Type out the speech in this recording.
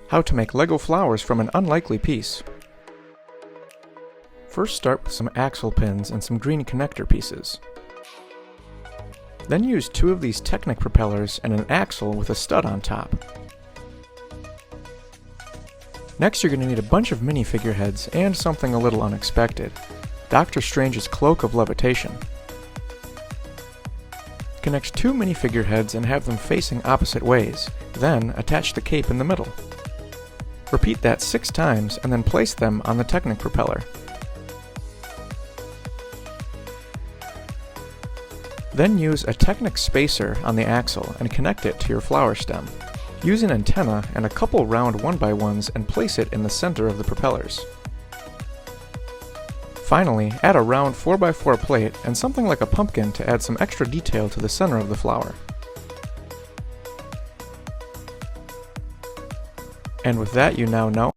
How to make Lego flowers from an unlikely piece. First start with some axle pins and some green connector pieces. Then use 2 of these Technic propellers and an axle with a stud on top. Next you're going to need a bunch of mini figureheads and something a little unexpected, Doctor Strange's Cloak of Levitation. Connect 2 mini figureheads and have them facing opposite ways, then attach the cape in the middle. Repeat that 6 times and then place them on the Technic propeller. Then use a Technic spacer on the axle and connect it to your flower stem. Use an antenna and a couple round 1x1s and place it in the center of the propellers. Finally, add a round 4x4 plate and something like a pumpkin to add some extra detail to the center of the flower. And with that, you now know